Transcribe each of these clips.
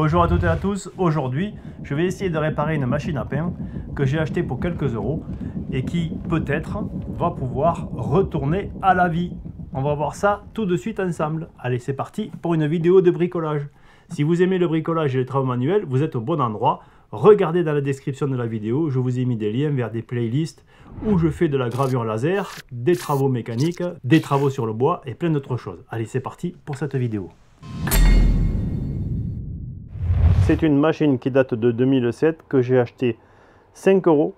Bonjour à toutes et à tous, aujourd'hui je vais essayer de réparer une machine à pain que j'ai achetée pour quelques euros et qui peut-être va pouvoir retourner à la vie. On va voir ça tout de suite ensemble. Allez, c'est parti pour une vidéo de bricolage. Si vous aimez le bricolage et les travaux manuels, vous êtes au bon endroit. Regardez dans la description de la vidéo, je vous ai mis des liens vers des playlists où je fais de la gravure laser, des travaux mécaniques, des travaux sur le bois et plein d'autres choses. Allez, c'est parti pour cette vidéo. C'est une machine qui date de 2007 que j'ai acheté 5 euros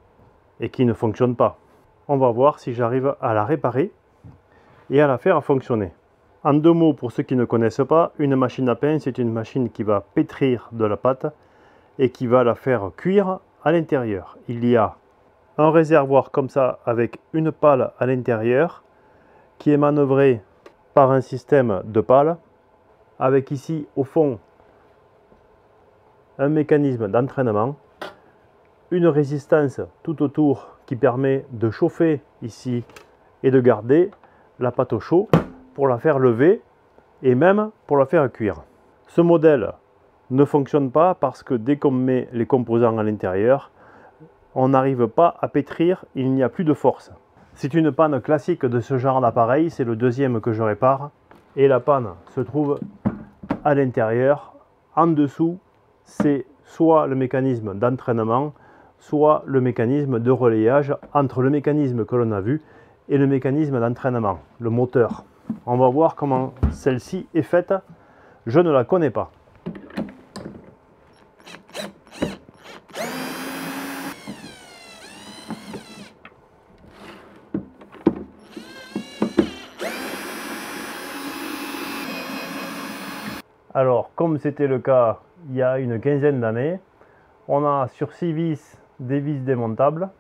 et qui ne fonctionne pas. On va voir si j'arrive à la réparer et à la faire fonctionner. En deux mots, pour ceux qui ne connaissent pas, une machine à pain, c'est une machine qui va pétrir de la pâte et qui va la faire cuire à l'intérieur. Il y a un réservoir comme ça avec une pale à l'intérieur qui est manœuvré par un système de pale avec ici au fond un mécanisme d'entraînement, une résistance tout autour qui permet de chauffer ici et de garder la pâte au chaud pour la faire lever et même pour la faire cuire. Ce modèle ne fonctionne pas parce que dès qu'on met les composants à l'intérieur, on n'arrive pas à pétrir, il n'y a plus de force. C'est une panne classique de ce genre d'appareil, c'est le deuxième que je répare et la panne se trouve à l'intérieur, en dessous. C'est soit le mécanisme d'entraînement, soit le mécanisme de relayage entre le mécanisme que l'on a vu et le mécanisme d'entraînement, le moteur. On va voir comment celle-ci est faite. Je ne la connais pas. Alors, comme c'était le cas il y a une quinzaine d'années, on a sur 6 vis des vis démontables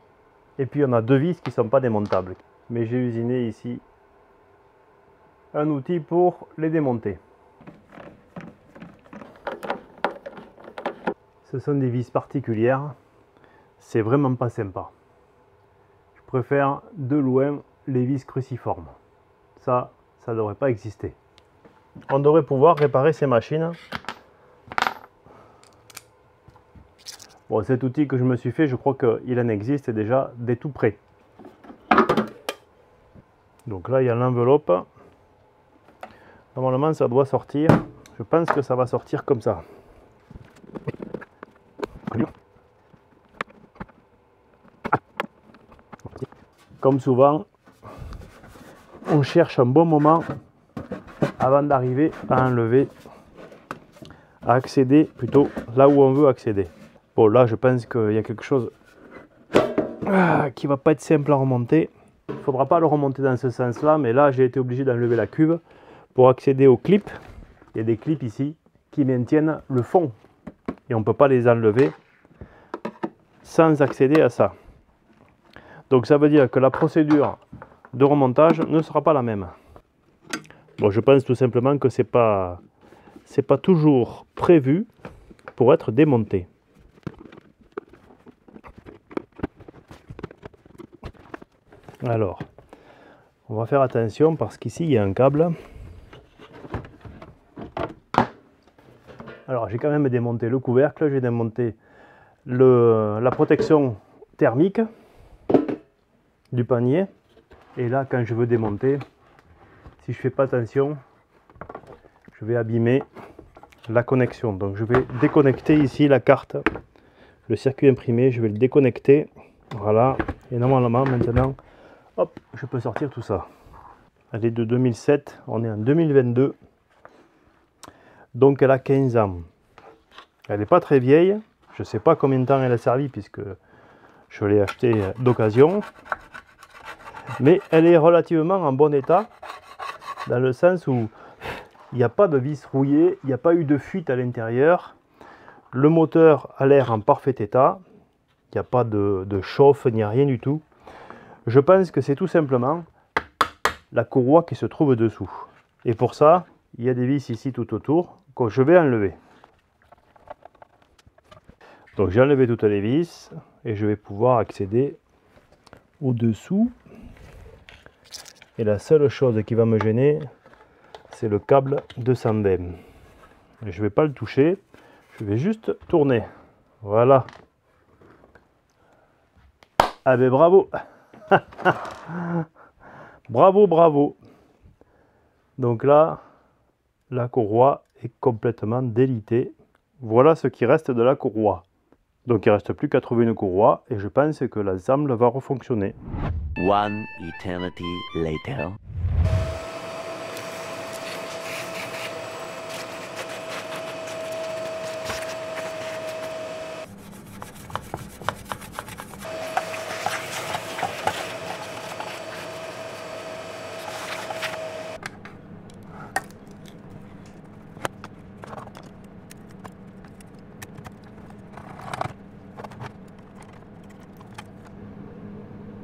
et puis on a 2 vis qui ne sont pas démontables. Mais j'ai usiné ici un outil pour les démonter. Ce sont des vis particulières, c'est vraiment pas sympa. Je préfère de loin les vis cruciformes. Ça ne devrait pas exister. On devrait pouvoir réparer ces machines. Bon, cet outil que je me suis fait, je crois qu'il en existe déjà des tout prêts. Donc là, il y a l'enveloppe. Normalement, ça doit sortir. Je pense que ça va sortir comme ça. Comme souvent, on cherche un bon moment avant d'arriver à enlever, à accéder plutôt là où on veut accéder. Bon, là je pense qu'il y a quelque chose qui va pas être simple à remonter. Il ne faudra pas le remonter dans ce sens là, mais là j'ai été obligé d'enlever la cuve pour accéder aux clips. Il y a des clips ici qui maintiennent le fond et on ne peut pas les enlever sans accéder à ça. Donc ça veut dire que la procédure de remontage ne sera pas la même. Bon, je pense tout simplement que c'est pas toujours prévu pour être démonté. Alors, on va faire attention parce qu'ici il y a un câble. Alors j'ai quand même démonté le couvercle, j'ai démonté la protection thermique du panier. Et là, quand je veux démonter, si je fais pas attention, je vais abîmer la connexion. Donc je vais déconnecter ici la carte, le circuit imprimé, je vais le déconnecter. Voilà, et normalement maintenant, hop, je peux sortir tout ça. Elle est de 2007, on est en 2022. Donc elle a 15 ans. Elle n'est pas très vieille, je ne sais pas combien de temps elle a servi puisque je l'ai achetée d'occasion. Mais elle est relativement en bon état, dans le sens où il n'y a pas de vis rouillée, il n'y a pas eu de fuite à l'intérieur. Le moteur a l'air en parfait état, il n'y a pas de chauffe, ni rien du tout. Je pense que c'est tout simplement la courroie qui se trouve dessous. Et pour ça, il y a des vis ici tout autour que je vais enlever. Donc j'ai enlevé toutes les vis et je vais pouvoir accéder au-dessous. Et la seule chose qui va me gêner, c'est le câble 220. Je ne vais pas le toucher, Je vais juste tourner. Voilà. Ah ben bravo. Bravo, bravo. Donc là, la courroie est complètement délitée. Voilà ce qui reste de la courroie. Donc il ne reste plus qu'à trouver une courroie et je pense que l'ensemble va refonctionner. One eternity later.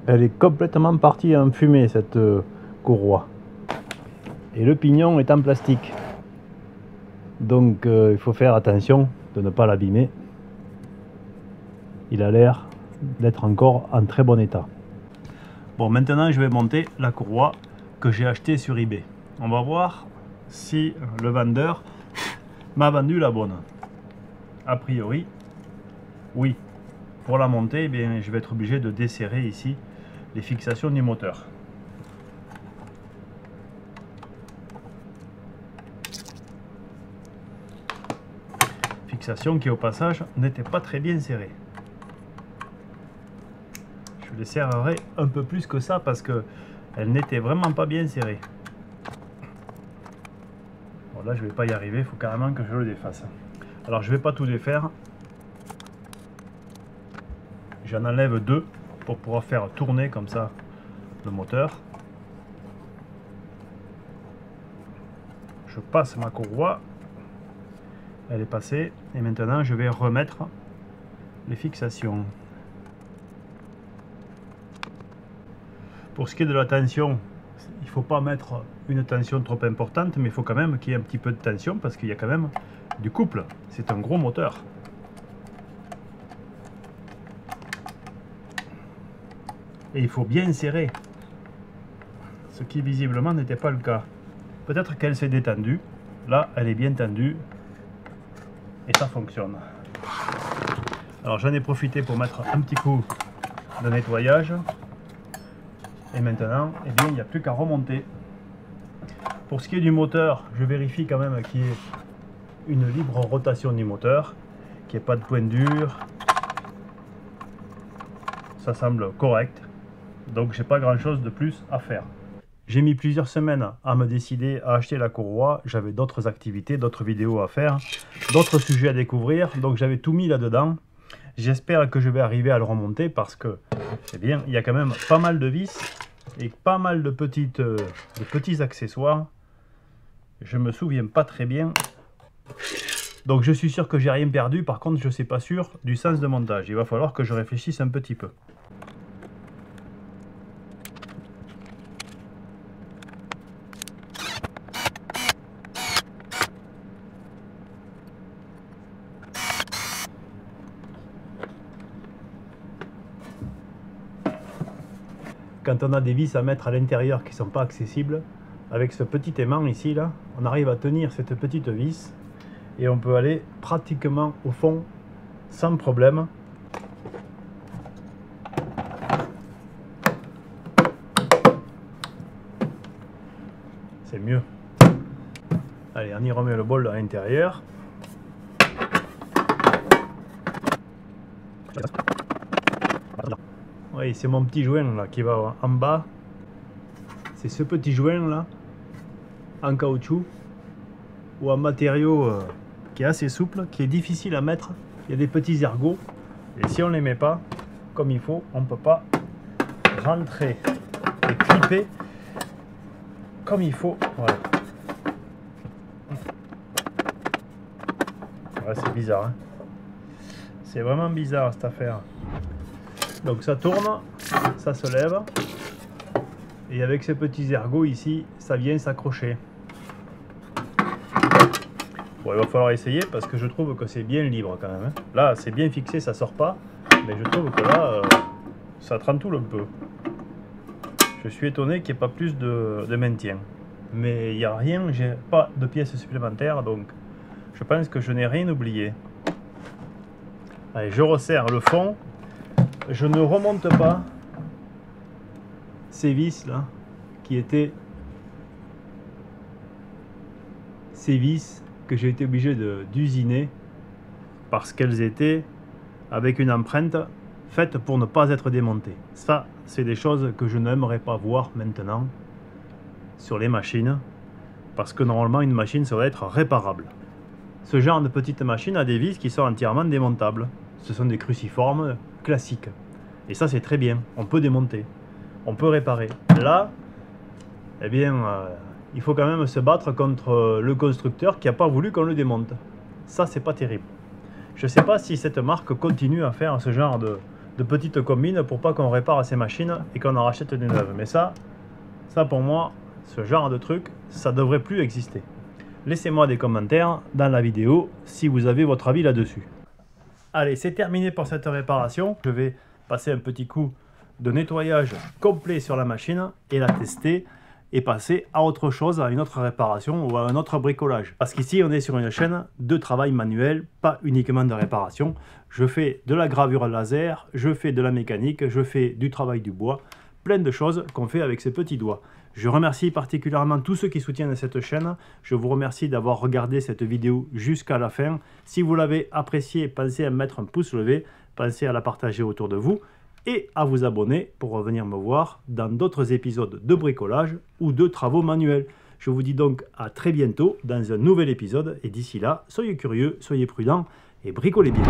Elle est complètement partie en fumée, cette courroie. Et le pignon est en plastique. Donc il faut faire attention de ne pas l'abîmer. Il a l'air d'être encore en très bon état. Bon, maintenant je vais monter la courroie que j'ai achetée sur eBay. On va voir si le vendeur m'a vendu la bonne. A priori, oui. Pour la monter, eh bien, je vais être obligé de desserrer ici les fixations du moteur. Fixation qui au passage n'était pas très bien serrée. Je les serrerai un peu plus que ça parce que elle n'était vraiment pas bien serrée. Bon, là je vais pas y arriver, il faut carrément que je le défasse. Alors je vais pas tout défaire. J'en enlève deux pour pouvoir faire tourner comme ça le moteur. Je passe ma courroie, elle est passée et maintenant je vais remettre les fixations. Pour ce qui est de la tension, il ne faut pas mettre une tension trop importante, mais il faut quand même qu'il y ait un petit peu de tension parce qu'il y a quand même du couple. C'est un gros moteur. Et il faut bien serrer, ce qui visiblement n'était pas le cas. Peut-être qu'elle s'est détendue, là elle est bien tendue et ça fonctionne. Alors j'en ai profité pour mettre un petit coup de nettoyage et maintenant eh bien, il n'y a plus qu'à remonter. Pour ce qui est du moteur, je vérifie quand même qu'il y ait une libre rotation du moteur, qu'il n'y ait pas de point dur. Ça semble correct. Donc j'ai pas grand chose de plus à faire. J'ai mis plusieurs semaines à me décider à acheter la courroie. J'avais d'autres activités, d'autres vidéos à faire, d'autres sujets à découvrir. Donc j'avais tout mis là-dedans. J'espère que je vais arriver à le remonter parce que, eh bien, il y a quand même pas mal de vis et pas mal de petits accessoires. Je me souviens pas très bien. Donc je suis sûr que j'ai rien perdu. Par contre, je ne suis pas sûr du sens de montage. Il va falloir que je réfléchisse un petit peu. Quand on a des vis à mettre à l'intérieur qui ne sont pas accessibles, avec ce petit aimant ici, là, on arrive à tenir cette petite vis et on peut aller pratiquement au fond sans problème. C'est mieux. Allez, on y remet le bol à l'intérieur. Oui, c'est mon petit joint là qui va en bas. C'est ce petit joint là, en caoutchouc ou en matériau qui est assez souple, qui est difficile à mettre. Il y a des petits ergots et si on ne les met pas comme il faut, on ne peut pas rentrer et clipper comme il faut. Voilà. Ouais, c'est bizarre, hein. C'est vraiment bizarre cette affaire. Donc ça tourne, ça se lève, et avec ces petits ergots ici, ça vient s'accrocher. Bon, il va falloir essayer parce que je trouve que c'est bien libre quand même, hein. Là, c'est bien fixé, ça sort pas, mais je trouve que là, ça trentoule un peu. Je suis étonné qu'il n'y ait pas plus de maintien. Mais il n'y a rien, j'ai pas de pièces supplémentaires, donc je pense que je n'ai rien oublié. Allez, je resserre le fond. Je ne remonte pas ces vis là qui étaient ces vis que j'ai été obligé d'usiner parce qu'elles étaient avec une empreinte faite pour ne pas être démontées. Ça, c'est des choses que je n'aimerais pas voir maintenant sur les machines parce que normalement une machine ça doit être réparable. Ce genre de petite machine a des vis qui sont entièrement démontables. Ce sont des cruciformes classiques. Et ça c'est très bien, on peut démonter, on peut réparer. Là, eh bien, il faut quand même se battre contre le constructeur qui n'a pas voulu qu'on le démonte. Ça c'est pas terrible. Je ne sais pas si cette marque continue à faire ce genre de petites combines pour pas qu'on répare ces machines et qu'on en rachète des neuves. Mais ça pour moi, ce genre de truc, ça devrait plus exister. Laissez-moi des commentaires dans la vidéo si vous avez votre avis là-dessus. Allez, c'est terminé pour cette réparation. Je vais passer un petit coup de nettoyage complet sur la machine et la tester et passer à autre chose, à une autre réparation ou à un autre bricolage. Parce qu'ici, on est sur une chaîne de travail manuel, pas uniquement de réparation. Je fais de la gravure laser, je fais de la mécanique, je fais du travail du bois, plein de choses qu'on fait avec ses petits doigts. Je remercie particulièrement tous ceux qui soutiennent cette chaîne. Je vous remercie d'avoir regardé cette vidéo jusqu'à la fin. Si vous l'avez appréciée, pensez à mettre un pouce levé, pensez à la partager autour de vous et à vous abonner pour revenir me voir dans d'autres épisodes de bricolage ou de travaux manuels. Je vous dis donc à très bientôt dans un nouvel épisode et d'ici là, soyez curieux, soyez prudents et bricolez bien.